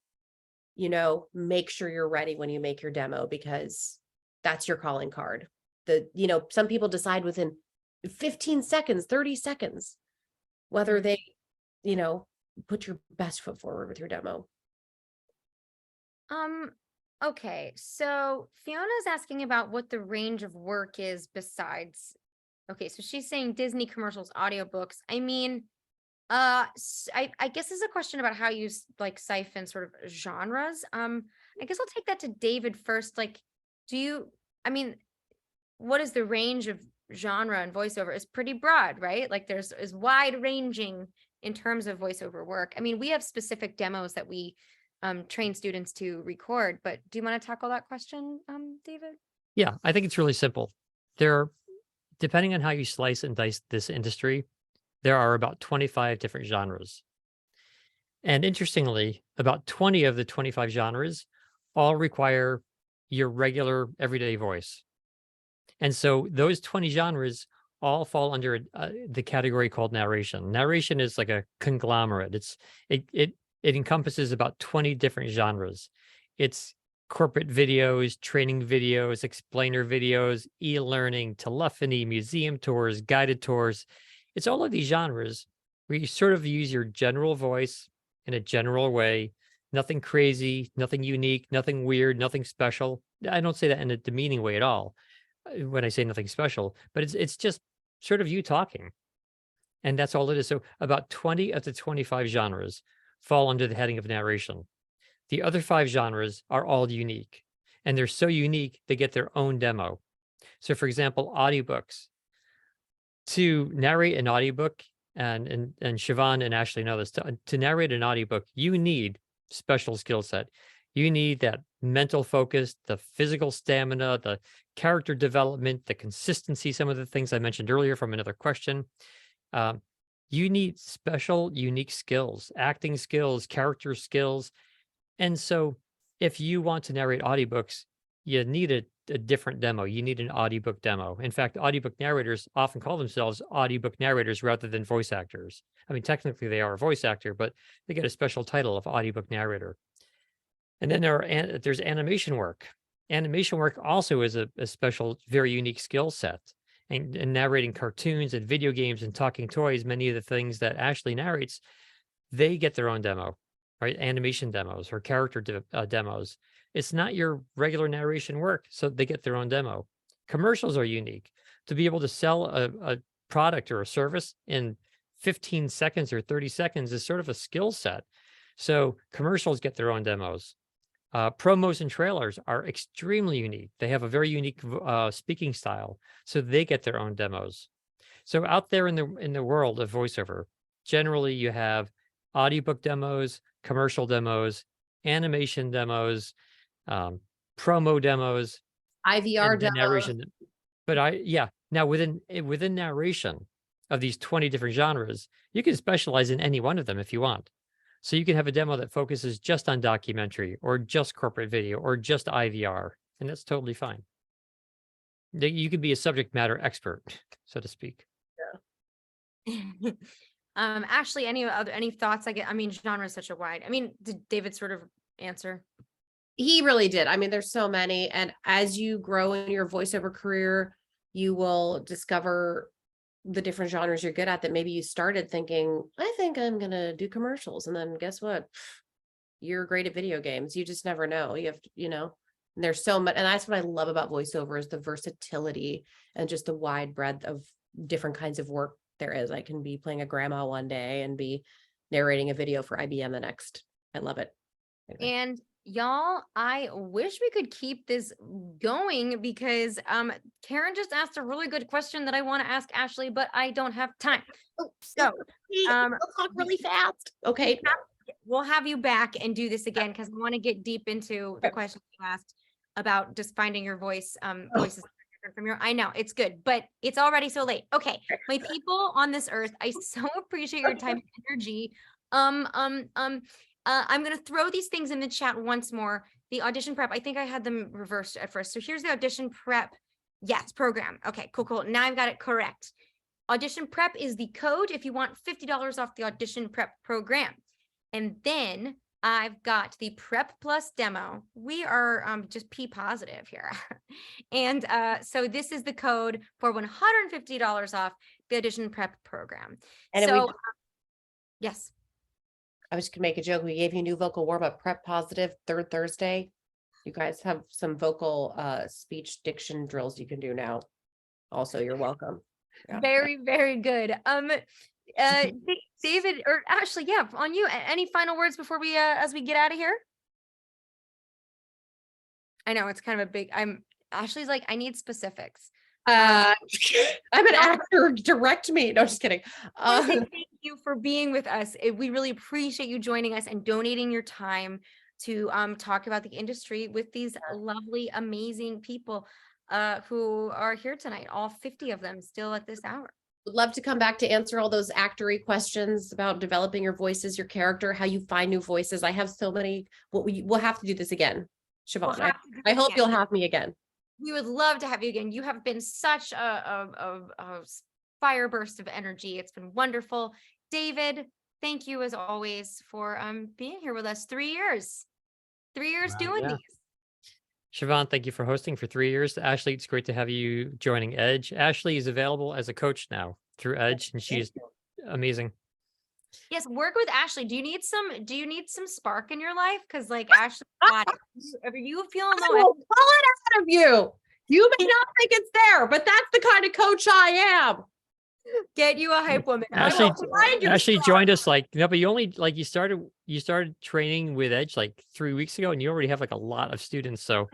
Make sure you're ready when you make your demo because that's your calling card. Some people decide within 15 seconds, 30 seconds, whether they, put your best foot forward with your demo. Okay. So Fiona's asking about what the range of work is besides. Okay, so she's saying Disney commercials, audiobooks. I mean, I guess this is a question about how you siphon sort of genres. I guess I'll take that to David first. Like, what is the range of genre and voiceover? Is pretty broad, right? Like is wide ranging in terms of voiceover work. I mean, we have specific demos that we train students to record, but do you want to tackle that question, David? Yeah, I think it's really simple. Depending on how you slice and dice this industry, there are about 25 different genres. And interestingly, about 20 of the 25 genres all require your regular everyday voice. And so those 20 genres all fall under the category called narration. Narration is like a conglomerate. It encompasses about 20 different genres. It's corporate videos, training videos, explainer videos, e-learning, telephony, museum tours, guided tours. It's all of these genres where you sort of use your general voice in a general way, nothing crazy, nothing unique, nothing weird, nothing special. I don't say that in a demeaning way at all when I say nothing special, but it's just sort of you talking. And that's all it is. So about 20 of the 25 genres fall under the heading of narration. The other 5 genres are all unique, and they're so unique, they get their own demo. So for example, audiobooks. To narrate an audiobook, and Siobhan and Ashley know this, to narrate an audiobook, you need special skill set. You need that mental focus, the physical stamina, the character development, the consistency, some of the things I mentioned earlier from another question. You need special, unique skills, acting skills, character skills. And so if you want to narrate audiobooks, you need a different demo. You need an audiobook demo. In fact, audiobook narrators often call themselves audiobook narrators rather than voice actors. I mean, technically they are a voice actor, but they get a special title of audiobook narrator. And then there's animation work. Animation work also is a special, very unique skill set. And narrating cartoons and video games and talking toys, many of the things that Ashley narrates, they get their own demo, right? Animation demos or character demos. It's not your regular narration work, so they get their own demo. Commercials are unique. To be able to sell a product or a service in 15 seconds or 30 seconds is sort of a skill set. So commercials get their own demos. Promos and trailers are extremely unique. They have a very unique speaking style, so they get their own demos. So out there in the world of voiceover, generally you have audiobook demos, commercial demos, animation demos, promo demos, IVR and then demos. narration. But now within narration of these 20 different genres, you can specialize in any one of them if you want. So you can have a demo that focuses just on documentary or just corporate video or just IVR, and that's totally fine. You could be a subject matter expert, so to speak. Ashley, any thoughts? I mean, genre is such a wide. I mean, did David sort of answer? He really did. I mean, there's so many. And as you grow in your voiceover career, you will discover the different genres you're good at that maybe you started thinking, I think I'm going to do commercials. And then guess what? You're great at video games. You just never know. You have to, and there's so much. And that's what I love about voiceover is the versatility and just the wide breadth of different kinds of work there is. I can be playing a grandma one day and be narrating a video for IBM the next. I love it. Anyway. And y'all, I wish we could keep this going because Karen just asked a really good question that I want to ask Ashley, but I don't have time. So we'll talk really fast. Okay. We'll have you back and do this again because I want to get deep into the questions you asked about just finding your voice. Voices different from your. I know it's good, but it's already so late. Okay, my people on this earth, I so appreciate your time and energy. I'm going to throw these things in the chat once more. The audition prep, I think I had them reversed at first. So here's the audition prep. Yes, program. Okay, cool. Now I've got it correct. Audition prep is the code if you want $50 off the audition prep program. And then I've got the prep plus demo. We are just P positive here. And so this is the code for $150 off the audition prep program. And so yes. I was gonna make a joke. We gave you new vocal warm-up prep positive third Thursday. You guys have some vocal speech diction drills you can do now. Also, you're welcome. Yeah. Very, very good. David or Ashley, yeah, on you. Any final words before we as we get out of here? I know it's kind of a big. Ashley's like, I need specifics. I'm an actor. Direct me. No, just kidding. Thank you for being with us. We really appreciate you joining us and donating your time to talk about the industry with these lovely, amazing people who are here tonight. All 50 of them still at this hour. Would love to come back to answer all those actory questions about developing your voices, your character, how you find new voices. I have so many. We'll have to do this again, Siobhan. I hope you'll have me again. We would love to have you again. You have been such a fire burst of energy. It's been wonderful. David, thank you as always for being here with us. 3 years. 3 years doing these. Siobhan, thank you for hosting for 3 years. Ashley, it's great to have you joining Edge. Ashley is available as a coach now through Edge, and she's amazing. Yes, work with Ashley. Do you need some spark in your life? Because like Ashley, are you feeling low? I will pull it out of you. You may not think it's there, but that's the kind of coach I am. Get you a hype woman. I Ashley, will find your Ashley star. joined us like no, but you only like you started training with Edge like 3 weeks ago, and you already have like a lot of students. So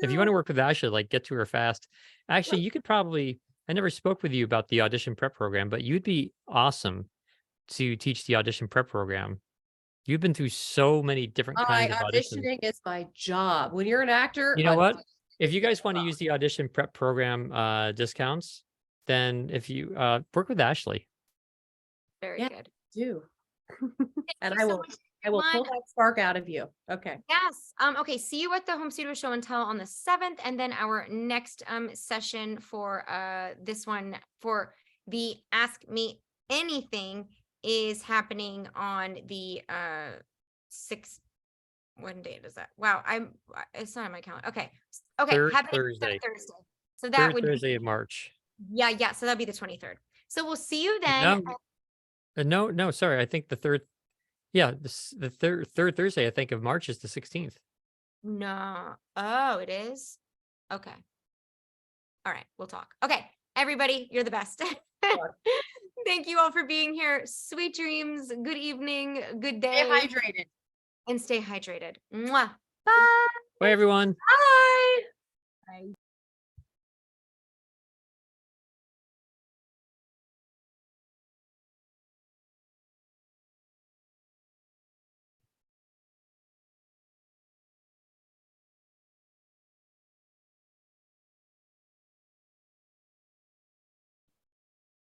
if you want to work with Ashley, like get to her fast. Actually, you could probably. I never spoke with you about the audition prep program, but you'd be awesome to teach the audition prep program. You've been through so many different kinds of auditions. Auditioning is my job. When you're an actor, You know what? auditioning If you is your guys want to job. use the audition prep program discounts, then if you work with Ashley. Very Yeah. good. Do. Thank And you I so will much, pull everyone. that spark out of you. Okay. Yes. Okay. See you at the Home Studio Show and Tell on the 7th. And then our next session for this one for the Ask Me Anything is happening on the 6th. What date is that? Wow, it's not on my calendar. Okay. Okay. Third Have it Thursday. Thursday. So that Third would Thursday be of March. yeah. So that'd be the 23rd. So we'll see you then. No, no, sorry. I think the third. Yeah, the third Thursday. I think of March is the 16th. No. Oh, it is? Okay. All right, we'll talk. Okay, everybody, you're the best. Thank you all for being here. Sweet dreams, good evening, good Stay day, hydrated. and stay hydrated. Mwah. Bye. Bye, everyone. Bye. Bye.